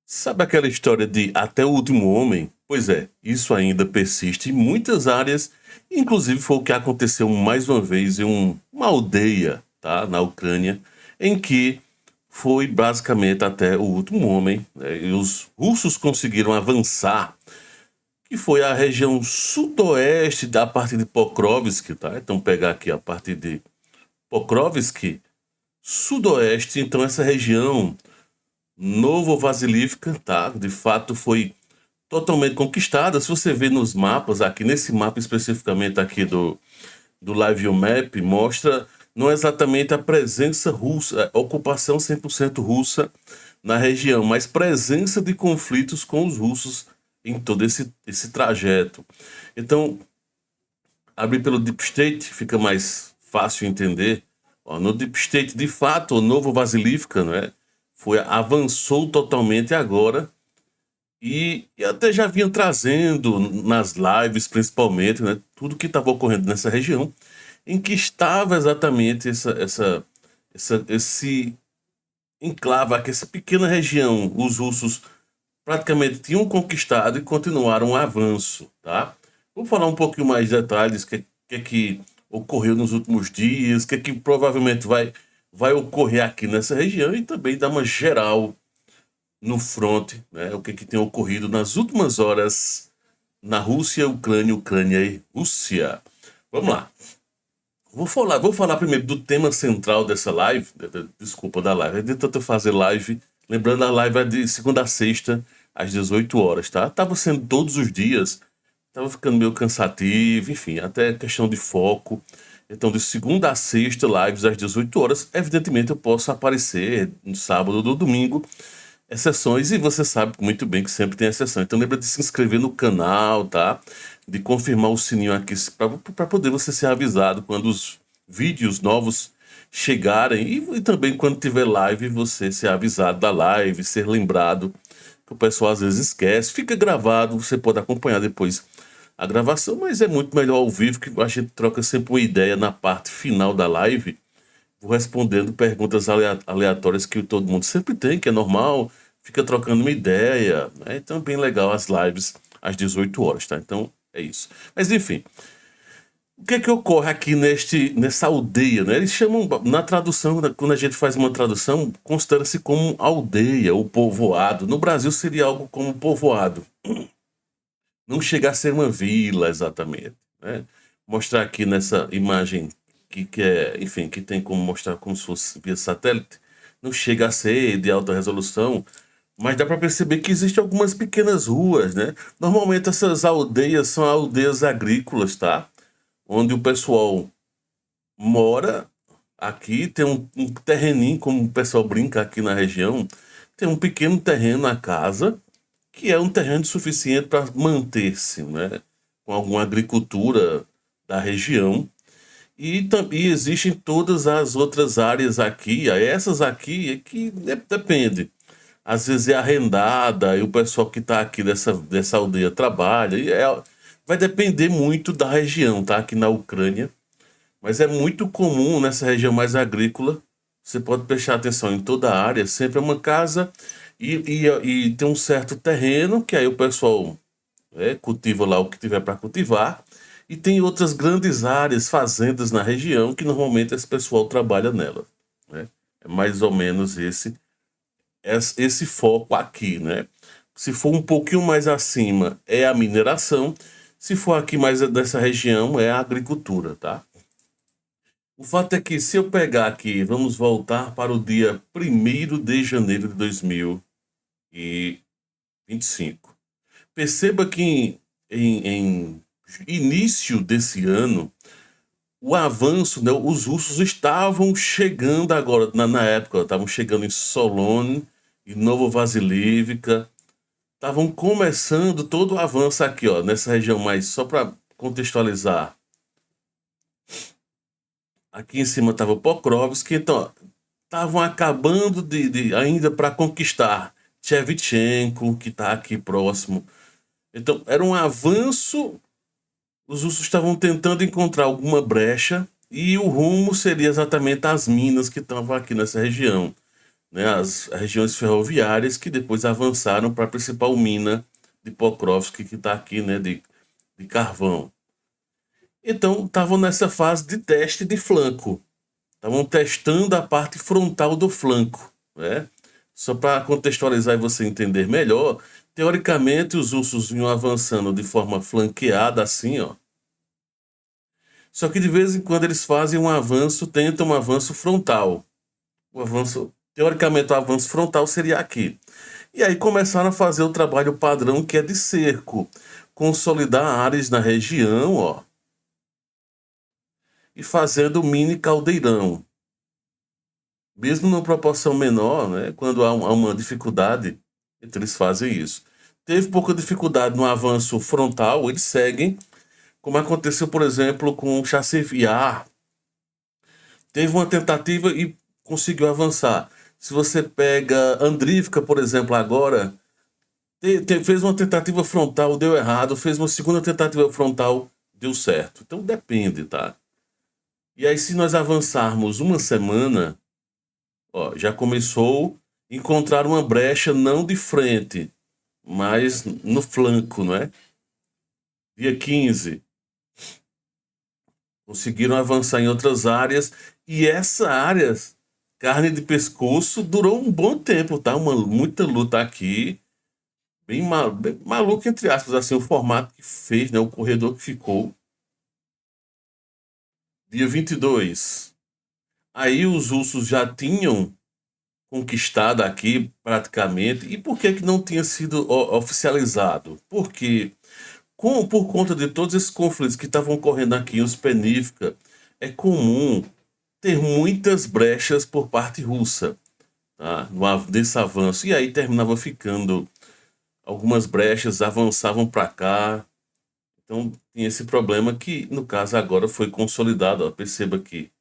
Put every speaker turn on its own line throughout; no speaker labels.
Sabe aquela história de até o último homem? Pois é, isso ainda persiste em muitas áreas, inclusive foi o que aconteceu mais uma vez em uma aldeia, tá, na Ucrânia, em que foi basicamente até o último homem, né, e os russos conseguiram avançar, que foi a região sudoeste da parte de Pokrovsk, tá? Então pegar aqui a parte de Pokrovsk, sudoeste, então essa região Novovasilivka, tá? De fato foi totalmente conquistada. Se você vê nos mapas, aqui nesse mapa especificamente aqui do Live Map, mostra não exatamente a presença russa, a ocupação 100% russa na região, mas presença de conflitos com os russos em todo esse trajeto. Então, abrir pelo Deep State fica mais fácil entender. Ó, no Deep State, de fato, o novo Vasilivka, né, avançou totalmente agora e até já vinha trazendo nas lives, principalmente, né, tudo que estava ocorrendo nessa região, em que estava exatamente esse enclave, aqui, essa pequena região, os russos praticamente tinham conquistado e continuaram o avanço, tá? Vamos falar um pouquinho mais de detalhes, o que ocorreu nos últimos dias, o que provavelmente vai ocorrer aqui nessa região e também dar uma geral no front, né? O que tem ocorrido nas últimas horas na Rússia, Ucrânia, Ucrânia e Rússia. Vamos lá. Vou falar primeiro do tema central dessa live, desculpa, da live. De tanto eu fazer live, lembrando a live é de segunda a sexta, às 18 horas, tá? Tava sendo todos os dias, tava ficando meio cansativo, enfim, até questão de foco. Então, de segunda a sexta, lives às 18 horas. Evidentemente, eu posso aparecer no sábado ou no domingo, exceções, e você sabe muito bem que sempre tem exceção. Então, lembra de se inscrever no canal, tá? De confirmar o sininho aqui para poder você ser avisado quando os vídeos novos chegarem e também quando tiver live você ser avisado da live, ser lembrado, que o pessoal às vezes esquece. Fica gravado, você pode acompanhar depois a gravação, mas é muito melhor ao vivo, que a gente troca sempre uma ideia na parte final da live. Vou respondendo perguntas aleatórias que todo mundo sempre tem, que é normal, fica trocando uma ideia, né? Então é bem legal as lives às 18 horas, tá? Então é isso. Mas enfim, o que ocorre aqui nessa aldeia, né? Eles chamam, na tradução, quando a gente faz uma tradução, considera-se como aldeia ou povoado. No Brasil seria algo como povoado. Não chega a ser uma vila exatamente, né? Mostrar aqui nessa imagem que é, enfim, que tem como mostrar como se fosse via satélite, não chega a ser de alta resolução, mas dá para perceber que existem algumas pequenas ruas, né? Normalmente essas aldeias são aldeias agrícolas, tá? Onde o pessoal mora aqui, tem um terreninho, como o pessoal brinca aqui na região, tem um pequeno terreno na casa, que é um terreno suficiente para manter-se, né? Com alguma agricultura da região. E também existem todas as outras áreas aqui, essas aqui é que depende. Às vezes é arrendada e o pessoal que está aqui dessa aldeia trabalha. Vai depender muito da região, tá? Aqui na Ucrânia. Mas é muito comum nessa região mais agrícola. Você pode prestar atenção em toda a área, sempre é uma casa e tem um certo terreno que aí o pessoal cultiva lá o que tiver para cultivar. E tem outras grandes áreas, fazendas na região, que normalmente esse pessoal trabalha nela, né? É mais ou menos esse foco aqui, né? Se for um pouquinho mais acima, é a mineração. Se for aqui mais dessa região, é a agricultura, tá? O fato é que, se eu pegar aqui, vamos voltar para o dia 1º de janeiro de 2025. Perceba que em início desse ano, o avanço, né, os russos estavam chegando agora, na época, estavam chegando em Solone e Novovasilivka, estavam começando todo o avanço aqui, ó, nessa região mais, só para contextualizar. Aqui em cima estava Pokrovsk, então estavam acabando ainda para conquistar Shevchenko, que está aqui próximo. Então, era um avanço. Os russos estavam tentando encontrar alguma brecha e o rumo seria exatamente as minas que estavam aqui nessa região. né, as regiões ferroviárias que depois avançaram para a principal mina de Pokrovsk, que está aqui, né, de carvão. Então, estavam nessa fase de teste de flanco. Estavam testando a parte frontal do flanco, né? Só para contextualizar e você entender melhor, teoricamente os ursos vinham avançando de forma flanqueada, assim, ó. Só que de vez em quando eles fazem um avanço, tentam um avanço frontal. O avanço, teoricamente, o avanço frontal seria aqui. E aí começaram a fazer o trabalho padrão que é de cerco, consolidar áreas na região, ó, e fazendo mini caldeirão. Mesmo numa proporção menor, né, quando há uma dificuldade, então eles fazem isso. Teve pouca dificuldade no avanço frontal, eles seguem, como aconteceu, por exemplo, com o Chassephiar. Teve uma tentativa e conseguiu avançar. Se você pega Andrívka, por exemplo, agora, fez uma tentativa frontal, deu errado, fez uma segunda tentativa frontal, deu certo. Então depende, tá? E aí, se nós avançarmos uma semana, ó, já começou a encontrar uma brecha não de frente, mas no flanco, não é? Dia 15, conseguiram avançar em outras áreas e essa área, carne de pescoço, durou um bom tempo, tá? Muita luta aqui, bem maluco, entre aspas, assim, o formato que fez, né? O corredor que ficou. Dia 22. Aí os russos já tinham conquistado aqui praticamente. E por que que não tinha sido oficializado? Porque por conta de todos esses conflitos que estavam ocorrendo aqui em Uspenivka, é comum ter muitas brechas por parte russa, tá? Desse avanço. E aí terminava ficando algumas brechas, avançavam para cá. Então tinha esse problema que, no caso, agora foi consolidado. Ó. Perceba que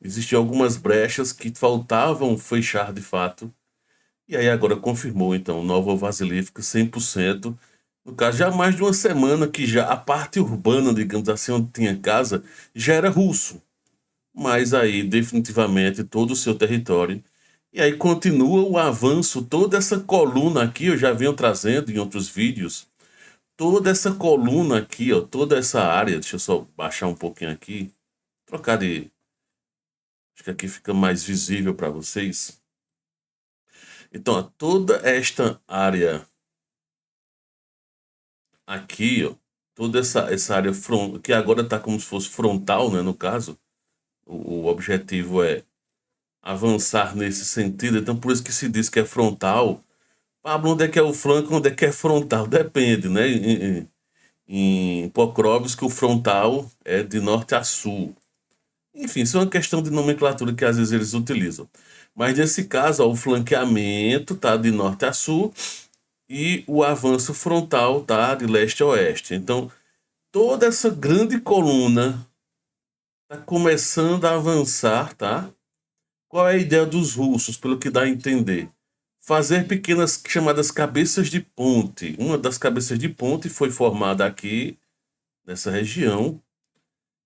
existiam algumas brechas que faltavam fechar de fato. E aí agora confirmou, então, Nova Vasilivka 100%. No caso, já há mais de uma semana que já a parte urbana, digamos assim, onde tinha casa, já era russo. Mas aí, definitivamente, todo o seu território. E aí continua o avanço, toda essa coluna aqui, eu já venho trazendo em outros vídeos, toda essa coluna aqui, ó, toda essa área, deixa eu só baixar um pouquinho aqui, trocar de... Acho que aqui fica mais visível para vocês. Então, ó, toda esta área aqui, ó, toda essa área que agora está como se fosse frontal, né, no caso, o objetivo é avançar nesse sentido, então por isso que se diz que é frontal. Pablo, onde é que é o flanco, onde é que é frontal? Depende, né? Em Pokrovsk, o frontal é de norte a sul. Enfim, isso é uma questão de nomenclatura que às vezes eles utilizam. Mas nesse caso, ó, o flanqueamento tá de norte a sul e o avanço frontal tá de leste a oeste. Então, toda essa grande coluna está começando a avançar, tá? Qual é a ideia dos russos, pelo que dá a entender? Fazer pequenas chamadas cabeças de ponte. Uma das cabeças de ponte foi formada aqui, nessa região,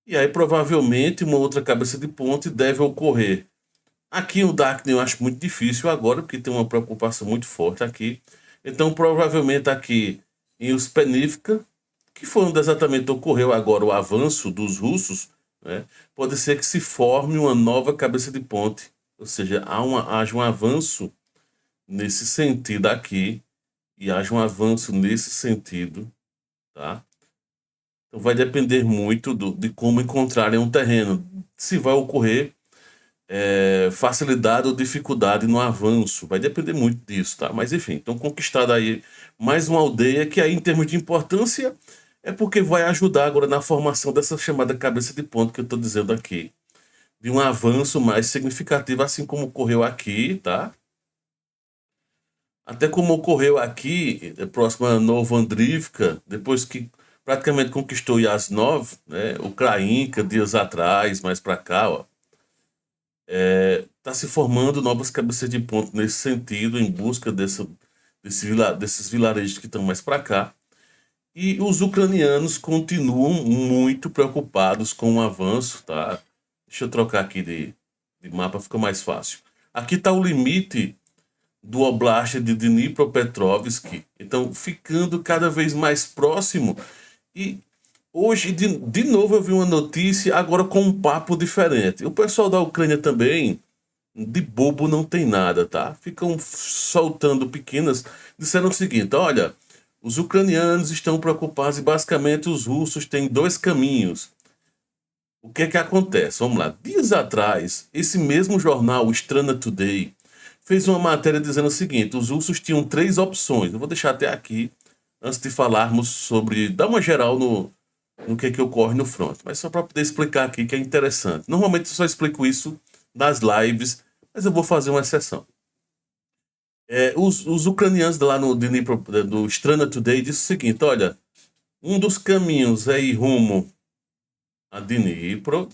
e aí provavelmente uma outra cabeça de ponte deve ocorrer. Aqui o Darkney eu acho muito difícil agora, porque tem uma preocupação muito forte aqui. Então, provavelmente aqui em Uspenivka, que foi onde exatamente ocorreu agora o avanço dos russos, né, pode ser que se forme uma nova cabeça de ponte. Ou seja, haja um avanço nesse sentido aqui e haja um avanço nesse sentido, tá? Então vai depender muito de como encontrarem um terreno. Se vai ocorrer facilidade ou dificuldade no avanço. Vai depender muito disso, tá? Mas enfim, então conquistada aí mais uma aldeia que aí em termos de importância é porque vai ajudar agora na formação dessa chamada cabeça de ponto que eu estou dizendo aqui. De um avanço mais significativo, assim como ocorreu aqui, tá? Até como ocorreu aqui, próximo a Novandrivka, depois que praticamente conquistou Yasnov, né? Ukrainka, dias atrás, mais para cá, ó. Tá se formando novas cabeças de ponto nesse sentido, em busca desses vilarejos que estão mais para cá. E os ucranianos continuam muito preocupados com o avanço, tá? Deixa eu trocar aqui de mapa, fica mais fácil. Aqui está o limite do Oblast de Dnipropetrovsk, então ficando cada vez mais próximo. E hoje, de novo, eu vi uma notícia, agora com um papo diferente. O pessoal da Ucrânia também, de bobo não tem nada, tá? Ficam soltando pequenas. Disseram o seguinte: olha, os ucranianos estão preocupados e basicamente os russos têm dois caminhos. O que é que acontece? Vamos lá. Dias atrás, esse mesmo jornal, o Strana Today, fez uma matéria dizendo o seguinte: os russos tinham três opções. Eu vou deixar até aqui, antes de falarmos sobre, dar uma geral no que ocorre no front. Mas só para poder explicar aqui, que é interessante. Normalmente eu só explico isso nas lives, mas eu vou fazer uma exceção. Os ucranianos lá no Dnipro, do Strana Today disse o seguinte: olha, um dos caminhos é ir rumo a Dnipro,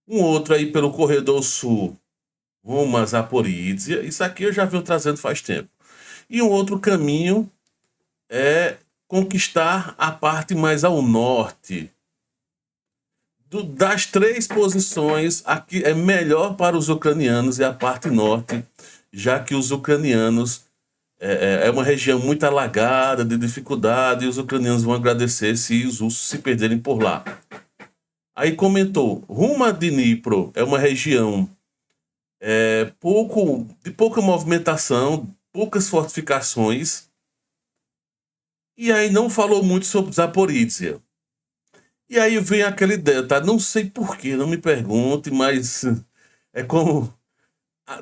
um outro aí pelo corredor sul rumo a Zaporizhia. Isso aqui eu já venho trazendo faz tempo. E um outro caminho é conquistar a parte mais ao norte. Das três posições, aqui é melhor para os ucranianos é a parte norte, já que os ucranianos é uma região muito alagada, de dificuldade, e os ucranianos vão agradecer se os russos se perderem por lá. Aí comentou: rumo a Dnipro é uma região de pouca movimentação, poucas fortificações, e aí não falou muito sobre Zaporizhia. E aí vem aquela ideia, tá? Não sei porquê, não me pergunte, mas é como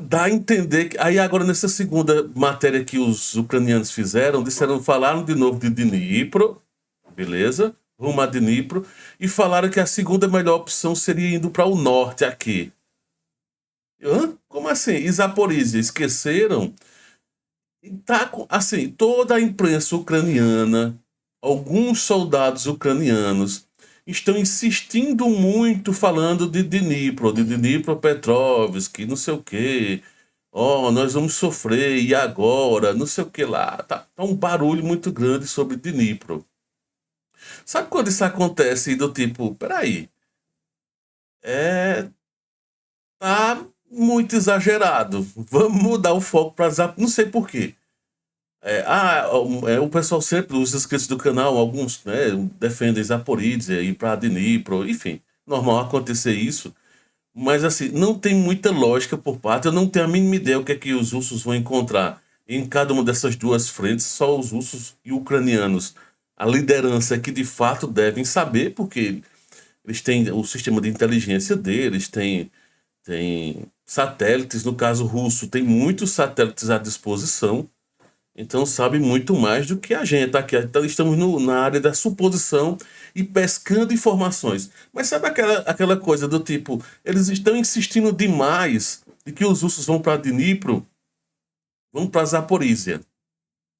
dá a entender que. Aí agora nessa segunda matéria que os ucranianos fizeram, falaram de novo de Dnipro, beleza? Rumo a Dnipro, e falaram que a segunda melhor opção seria indo para o norte aqui. Hã? Como assim? E Zaporizhia? Esqueceram? Tá, assim, toda a imprensa ucraniana, alguns soldados ucranianos estão insistindo muito falando de Dnipropetrovsk, não sei o quê. Ó, nós vamos sofrer, e agora? Não sei o que lá. Tá um barulho muito grande sobre Dnipro. Sabe quando isso acontece do tipo, peraí, tá muito exagerado. Vamos mudar o foco para Zap. Não sei por quê. O pessoal sempre, os inscritos do canal, alguns, né, defendem Zaporizhia e para Dnipro, enfim, normal acontecer isso, mas assim, não tem muita lógica por parte, eu não tenho a mínima ideia o que é que os russos vão encontrar em cada uma dessas duas frentes, só os russos e ucranianos, a liderança que de fato devem saber, porque eles têm o sistema de inteligência deles, tem satélites, no caso russo, tem muitos satélites à disposição, então sabe muito mais do que a gente. Aqui estamos na área da suposição e pescando informações. Mas sabe aquela coisa do tipo, eles estão insistindo demais de que os russos vão para Dnipro, vão para Zaporizhia.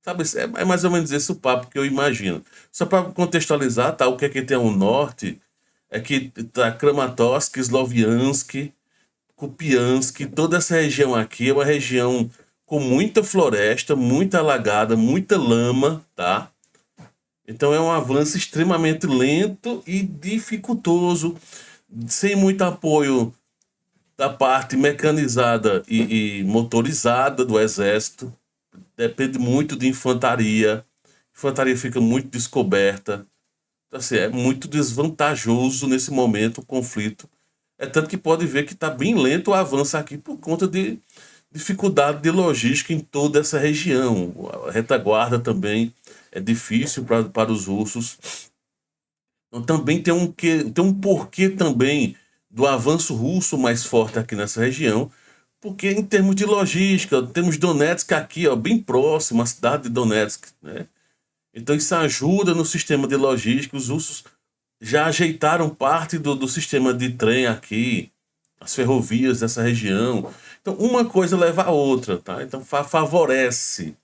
Sabe, é mais ou menos esse o papo que eu imagino. Só para contextualizar, tá, o que é que tem ao norte é que tá Kramatorsk, Sloviansk, Kupiansk, toda essa região aqui é uma região com muita floresta, muita alagada, muita lama, tá? Então é um avanço extremamente lento e dificultoso, sem muito apoio da parte mecanizada e motorizada do exército. Depende muito de infantaria. A infantaria fica muito descoberta. Então, assim, é muito desvantajoso nesse momento o conflito. É tanto que pode ver que está bem lento o avanço aqui por conta de dificuldade de logística em toda essa região. A retaguarda também é difícil para os russos. Então também tem um porquê também do avanço russo mais forte aqui nessa região, porque em termos de logística, temos Donetsk aqui, ó, bem próximo, a cidade de Donetsk, né? Então isso ajuda no sistema de logística. Os russos já ajeitaram parte do sistema de trem aqui, as ferrovias dessa região. Então, uma coisa leva a outra, tá? Então, favorece.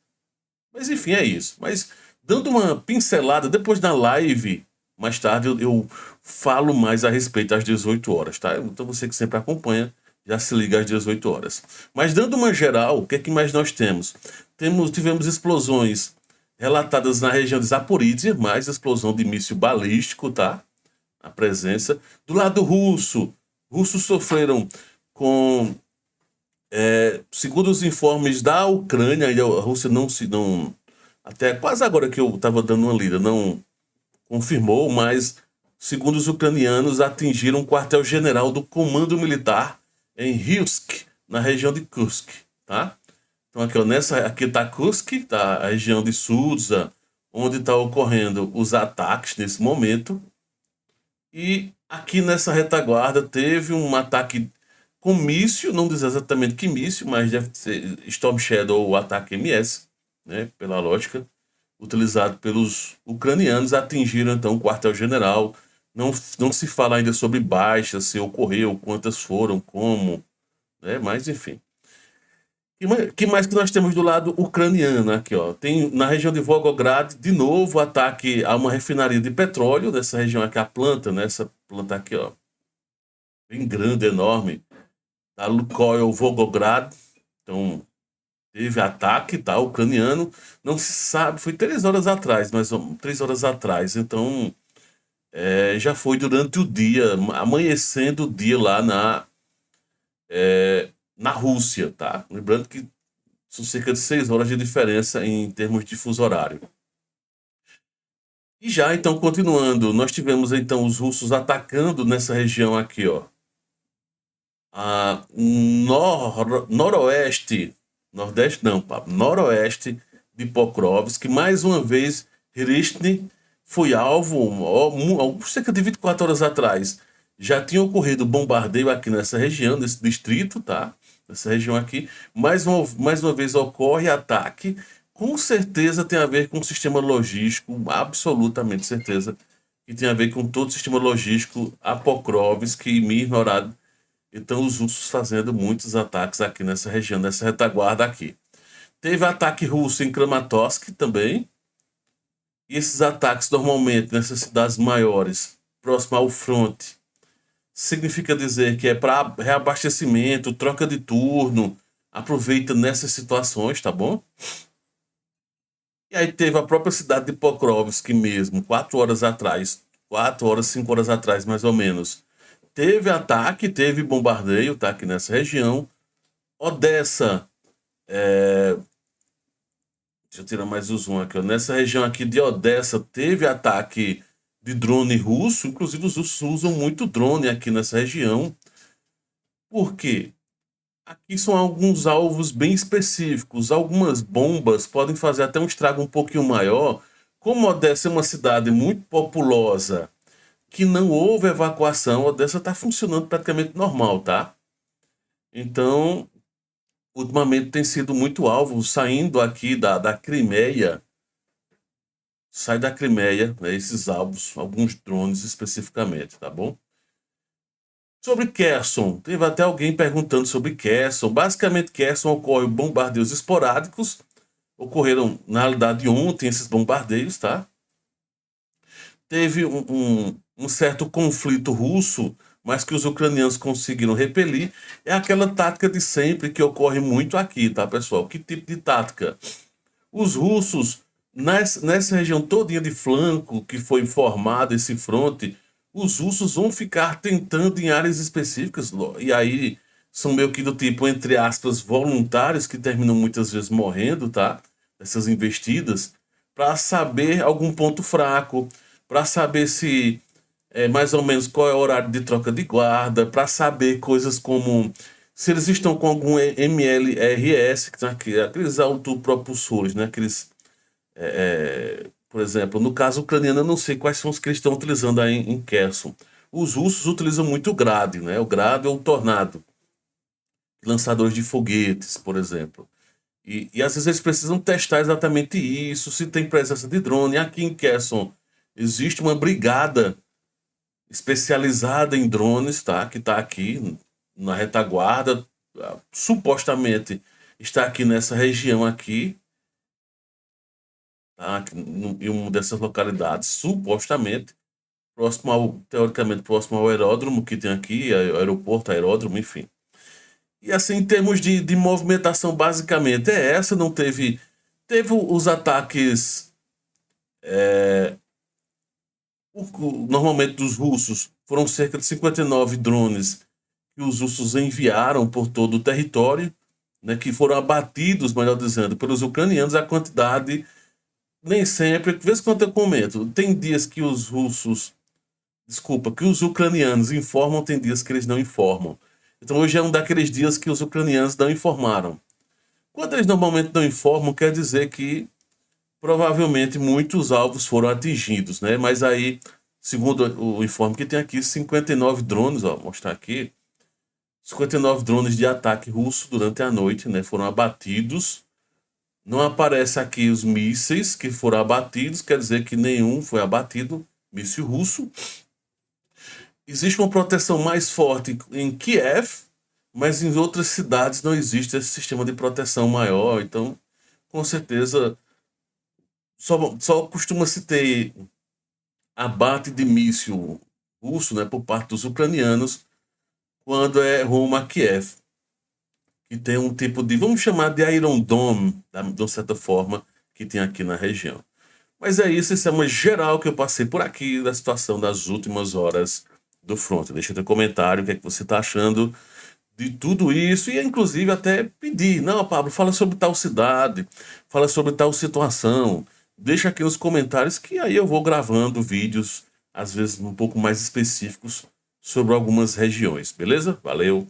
Mas, enfim, é isso. Mas, dando uma pincelada, depois da live, mais tarde, eu falo mais a respeito às 18 horas, tá? Então, você que sempre acompanha, já se liga às 18 horas. Mas, dando uma geral, o que é que mais nós temos? Tivemos explosões relatadas na região de Zaporizhia, mais explosão de míssil balístico, tá? A presença. Do lado russo, russos sofreram com Segundo os informes da Ucrânia, e a Rússia não, até quase agora que eu estava dando uma lida, não confirmou, mas segundo os ucranianos, atingiram um quartel-general do Comando Militar em Hilsk, na região de Kursk, tá? Então aqui, ó, aqui está Kursk, tá a região de Sudzha, onde está ocorrendo os ataques nesse momento. E aqui nessa retaguarda teve um ataque com míssil, não diz exatamente que míssil, mas deve ser Storm Shadow ou ataque MS, né, pela lógica, utilizado pelos ucranianos, atingiram então o quartel-general. Não se fala ainda sobre baixas, se ocorreu, quantas foram, como, né, mas enfim. Que mais que nós temos do lado ucraniano aqui, ó? Tem na região de Volgograd, de novo, ataque a uma refinaria de petróleo, nessa região aqui, a planta, né? Essa planta aqui, ó, bem grande, enorme, da Lukoil Volgograd. Então, teve ataque, tá? Ucraniano. Não se sabe, foi 3 horas atrás, mas 3 horas atrás. Então, já foi durante o dia, amanhecendo o dia lá na Rússia, tá? Lembrando que são cerca de 6 horas de diferença em termos de fuso horário. E já, então, continuando, nós tivemos, então, os russos atacando nessa região aqui, ó. A noroeste, nordeste não, papo, noroeste de Pokrovsk, que mais uma vez, Rishny foi alvo, cerca de 24 horas atrás. Já tinha ocorrido bombardeio aqui nessa região, nesse distrito, tá? Nessa região aqui. Mais uma vez ocorre ataque. Com certeza tem a ver com o sistema logístico, absolutamente certeza, que tem a ver com todo o sistema logístico a Pokrovsk e Mirnorad. Então os russos fazendo muitos ataques aqui nessa região, nessa retaguarda aqui. Teve ataque russo em Kramatorsk também. E esses ataques normalmente nessas cidades maiores, próximo ao fronte, significa dizer que é para reabastecimento, troca de turno, aproveita nessas situações, tá bom? E aí teve a própria cidade de Pokrovsk mesmo, 4 horas atrás, 4 horas, 5 horas atrás, mais ou menos. Teve ataque, teve bombardeio, tá aqui nessa região. Odessa, deixa eu tirar mais o zoom aqui, ó. Nessa região aqui de Odessa teve ataque de drone russo, inclusive os russos usam muito drone aqui nessa região. Por quê? Aqui são alguns alvos bem específicos. Algumas bombas podem fazer até um estrago um pouquinho maior. Como Odessa é uma cidade muito populosa, que não houve evacuação, Odessa está funcionando praticamente normal, tá? Então, ultimamente tem sido muito alvo, saindo aqui da Crimeia, sai da Crimeia, né, esses alvos, alguns drones especificamente, tá bom? Sobre Kherson, teve até alguém perguntando sobre Kherson. Basicamente, Kherson ocorre bombardeios esporádicos. Ocorreram, na realidade, ontem esses bombardeios, tá? Teve um certo conflito russo, mas que os ucranianos conseguiram repelir. É aquela tática de sempre que ocorre muito aqui, tá, pessoal? Que tipo de tática? Os russos, nessa região todinha de flanco que foi formado esse fronte, os russos vão ficar tentando em áreas específicas, e aí são meio que do tipo, entre aspas, voluntários que terminam muitas vezes morrendo, tá? Essas investidas, para saber algum ponto fraco, para saber se mais ou menos qual é o horário de troca de guarda, para saber coisas como se eles estão com algum MLRS, que são aqueles autopropulsores, né? Aqueles, por exemplo, no caso ucraniano, eu não sei quais são os que eles estão utilizando aí em Kherson. Os russos utilizam muito o Grad, né? O Grad ou o Tornado, lançadores de foguetes, por exemplo. E às vezes eles precisam testar exatamente isso, se tem presença de drone. Aqui em Kherson existe uma brigada especializada em drones, tá? Que está aqui na retaguarda, supostamente está aqui nessa região aqui, tá? Em uma dessas localidades, supostamente, teoricamente próximo ao aeródromo que tem aqui, aeroporto, aeródromo, enfim. E assim, em termos de movimentação, basicamente é essa, não teve. Teve os ataques normalmente dos russos, foram cerca de 59 drones que os russos enviaram por todo o território, né, que foram abatidos, melhor dizendo, pelos ucranianos. A quantidade, nem sempre, de vez em quando eu comento, tem dias que os russos, desculpa, que os ucranianos informam, tem dias que eles não informam. Então hoje é um daqueles dias que os ucranianos não informaram. Quando eles normalmente não informam, quer dizer que provavelmente muitos alvos foram atingidos, né? Mas aí, segundo o informe que tem aqui, 59 drones, ó, vou mostrar aqui, 59 drones de ataque russo durante a noite, né, foram abatidos. Não aparece aqui os mísseis que foram abatidos, quer dizer que nenhum foi abatido, míssil russo. Existe uma proteção mais forte em Kiev, mas em outras cidades não existe esse sistema de proteção maior. Então, com certeza, só costuma-se ter abate de míssil russo, né, por parte dos ucranianos quando é rumo a Kiev, que tem um tipo de, vamos chamar de Iron Dome, de uma certa forma, que tem aqui na região. Mas é isso é uma geral que eu passei por aqui da situação das últimas horas do front. Deixa teu comentário, o que é que você está achando de tudo isso, e inclusive até pedir, não, Pablo, fala sobre tal cidade, fala sobre tal situação, deixa aqui nos comentários que aí eu vou gravando vídeos, às vezes um pouco mais específicos, sobre algumas regiões, beleza? Valeu!